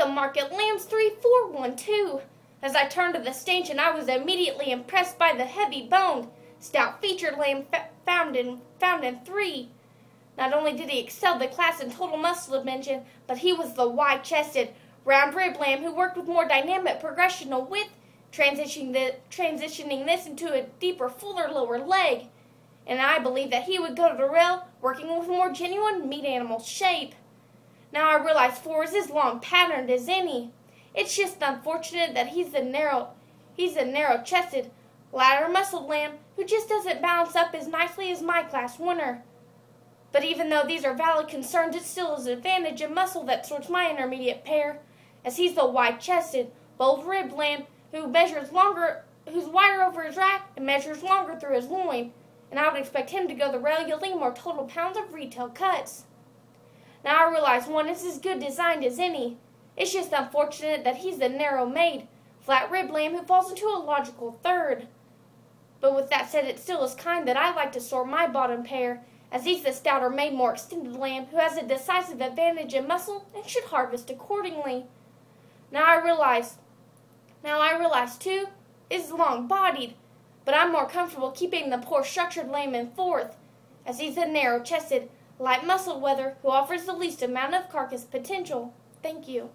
the market lambs 3412. As I turned to the stanchion, I was immediately impressed by the heavy-boned, stout-featured lamb found in 3. Not only did he excel the class in total muscle dimension, but he was the wide-chested, round-ribbed lamb who worked with more dynamic progressional width, transitioning this into a deeper, fuller lower leg. And I believe that he would go to the rail working with more genuine meat animal shape. Now I realize 4 is as long patterned as any. It's just unfortunate that he's a narrow-chested, ladder-muscled lamb who just doesn't balance up as nicely as my class winner. But even though these are valid concerns, it still is an advantage in muscle that sorts my intermediate pair, as he's the wide-chested, bold-ribbed lamb whose wider over his rack and measures longer through his loin, and I would expect him to go the rail yielding more total pounds of retail cuts. Now I realize 1 is as good designed as any. It's just unfortunate that he's the narrow-made, flat-ribbed lamb who falls into a logical 3rd. But with that said, it still is kind that I like to sort my bottom pair, as he's the stouter-made, more extended lamb who has a decisive advantage in muscle and should harvest accordingly. Now I realize 2 is long-bodied, but I'm more comfortable keeping the poor-structured lamb in 4th, as he's a narrow-chested, light-muscled wether who offers the least amount of carcass potential. Thank you.